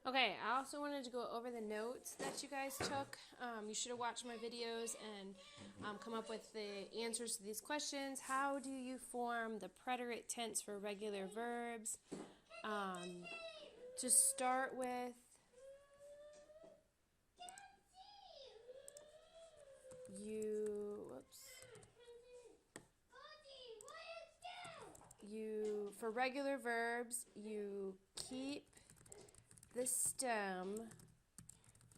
Okay, I also wanted to go over the notes that you guys took. You should have watched my videos and come up with the answers to these questions. How do you form the preterite tense for regular verbs? To start with, for regular verbs, you keep the stem,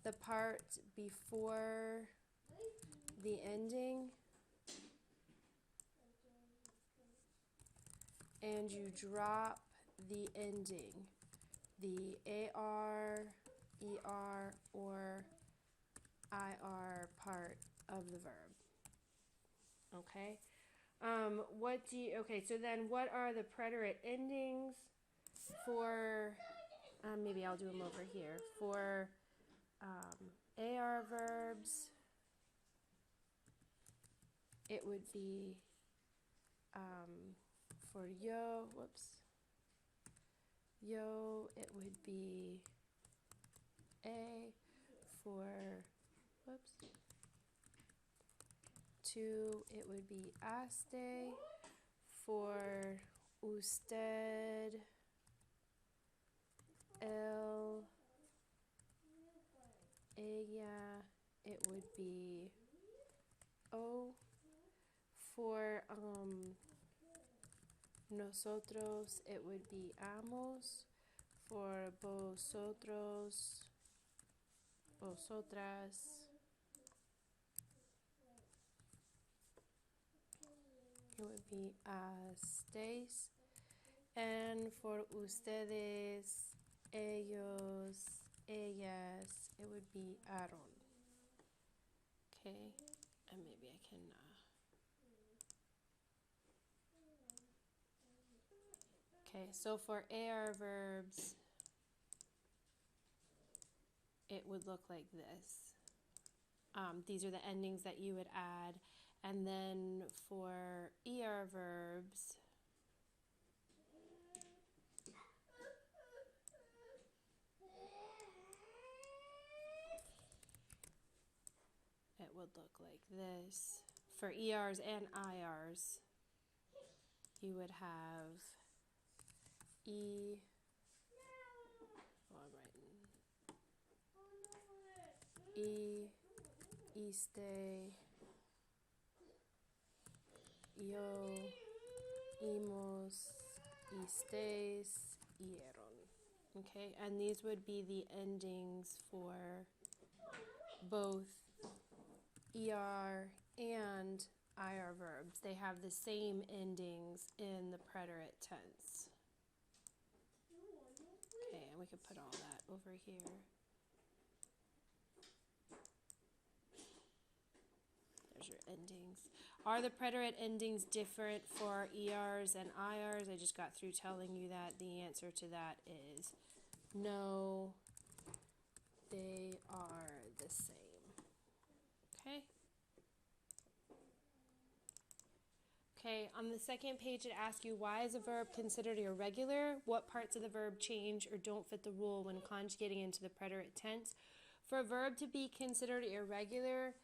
the part before the ending, and you drop the ending, the AR, ER, or IR part of the verb. Okay? So then what are the preterite endings for, maybe I'll do them over here. For AR verbs, it would be for yo, it would be A. For, two, it would be aste. For usted, él, ella, it would be o. For nosotros, it would be amos. For vosotros, vosotras, it would be estéis. And for ustedes, ellos, ellas, it would be Aaron. Okay, and maybe I can. Okay, so for AR verbs, it would look like this. These are the endings that you would add. And then for ER verbs, it would look like this. For ERs and IRs, you would have I'm writing iste, yo, imos, istes, ieron. Okay, and these would be the endings for both ER and IR verbs. They have the same endings in the preterite tense. Okay, and we could put all that over here. There's your endings. Are the preterite endings different for ERs and IRs? I just got through telling you that. The answer to that is no, they are the same. Okay? Okay, on the second page it asks you, why is a verb considered irregular? What parts of the verb change or don't fit the rule when conjugating into the preterite tense? For a verb to be considered irregular,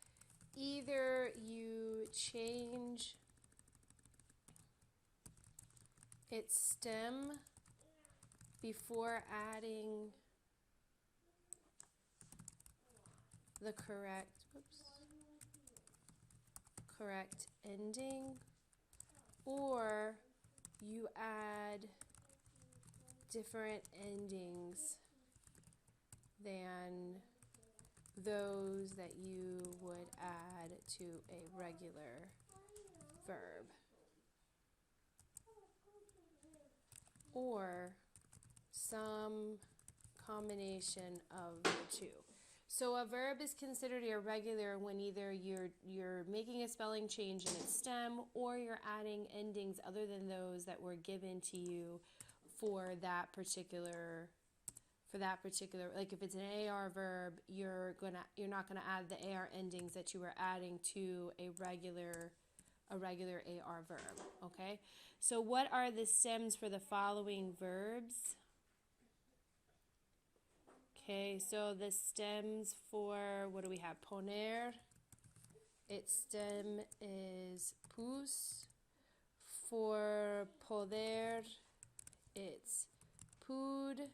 either you change its stem before adding the correct ending, or you add different endings than those that you would add to a regular verb, or some combination of the two. So a verb is considered irregular when either you're making a spelling change in its stem, or you're adding endings other than those that were given to you for that particular, like if it's an AR verb, you're not gonna add the AR endings that you were adding to a regular AR verb. Okay, so what are the stems for the following verbs? Okay, so the stems for, what do we have? Poner. Its stem is pus. For poder, it's pud.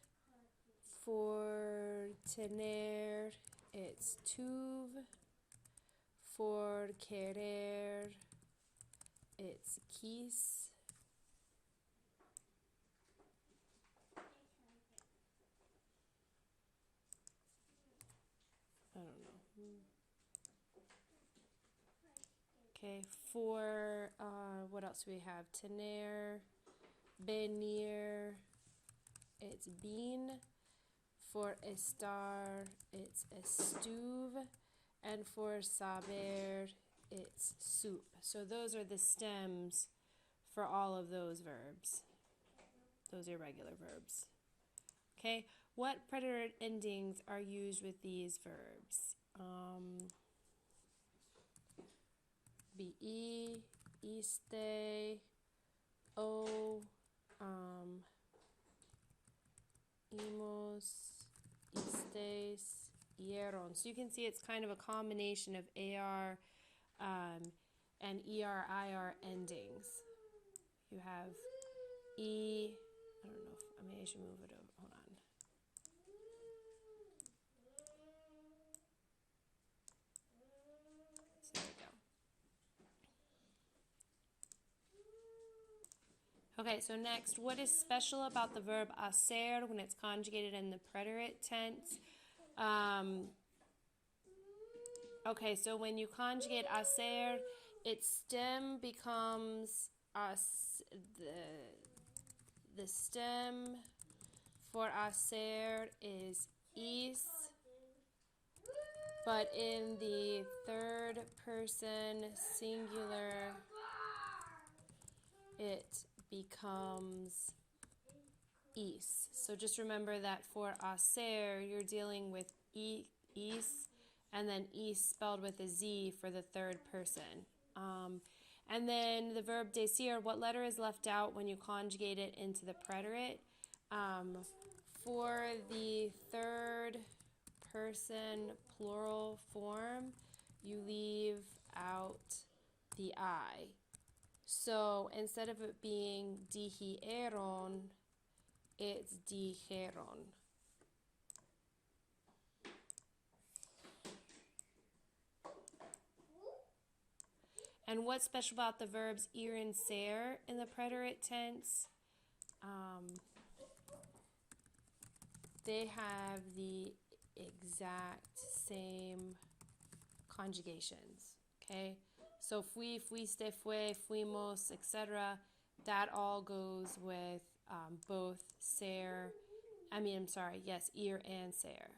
For tener, it's tuve. For querer, it's quis. I don't know. Okay, for what else do we have? Tener, venir, it's bean. For estar, it's estuve. And for saber, it's soup. So those are the stems for all of those verbs. Those irregular verbs. Okay, what preterite endings are used with these verbs? Be, iste, o, imos, istes, ieron. So you can see it's kind of a combination of AR and ER, IR endings. You have E, I don't know, maybe I should move it over, hold on. So there we go. Okay, so next, what is special about the verb hacer when it's conjugated in the preterite tense? Okay, so when you conjugate hacer, its stem becomes the stem for hacer is is, but in the third person singular, it becomes is. So just remember that for hacer, you're dealing with is, and then is spelled with a Z for the third person. And then the verb decir, what letter is left out when you conjugate it into the preterite? For the third person plural form, you leave out the I. So instead of it being dijeron, it's dijeron. And what's special about the verbs ir and ser in the preterite tense? They have the exact same conjugations, okay? So fui, fuiste, fue, fuimos, etc. That all goes with both ser, ir and ser.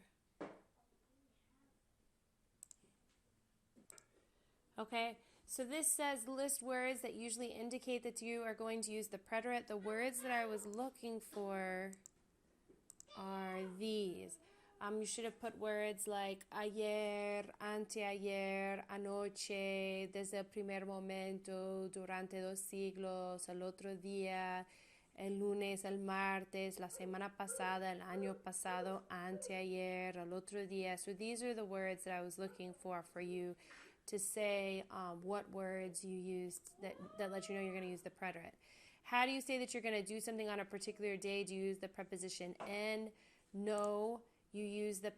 Okay, so this says list words that usually indicate that you are going to use the preterite. The words that I was looking for are these. You should have put words like ayer, anteayer, anoche, desde el primer momento, durante 2 siglos, el otro día, el lunes, el martes, la semana pasada, el año pasado, anteayer, el otro día. So these are the words that I was looking for you to say what words you used that let you know you're going to use the preterite. How do you say that you're going to do something on a particular day? Do you use the preposition en? No. You use the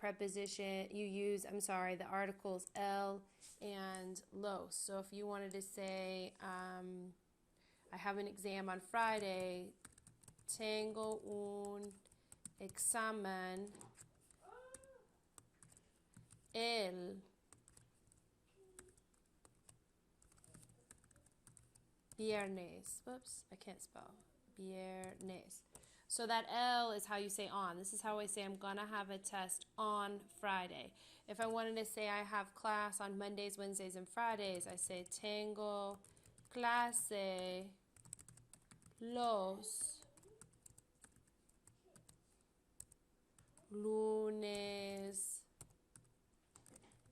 articles el and los. So if you wanted to say, I have an exam on Friday, tengo un examen el viernes. Whoops, I can't spell. Viernes. So that L is how you say on. This is how I say I'm going to have a test on Friday. If I wanted to say I have class on Mondays, Wednesdays, and Fridays, I say tengo clase los lunes,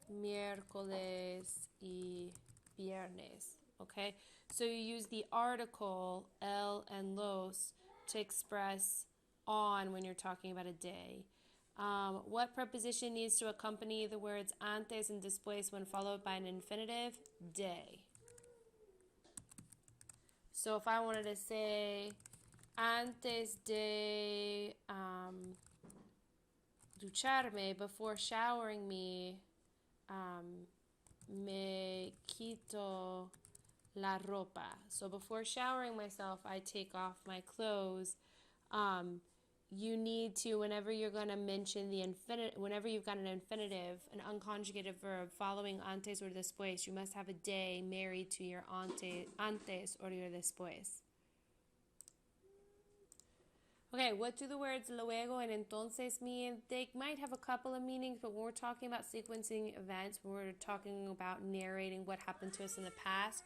miércoles, y viernes. Okay? So you use the article el and los to express on when you're talking about a day. What preposition needs to accompany the words antes and después when followed by an infinitive? De. So if I wanted to say antes de ducharme, before showering me, me quito la ropa. So before showering myself, I take off my clothes. You need to, whenever you're going to mention the infinitive, whenever you've got an infinitive, an unconjugated verb following antes or después, you must have a de married to your antes or your después. Okay, what do the words luego and entonces mean? They might have a couple of meanings, but when we're talking about sequencing events, when we're talking about narrating what happened to us in the past,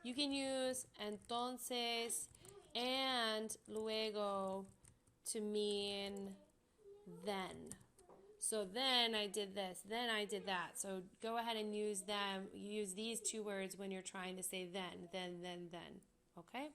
you can use entonces and luego to mean then. So then I did this, then I did that. So go ahead and use these two words when you're trying to say then. Okay?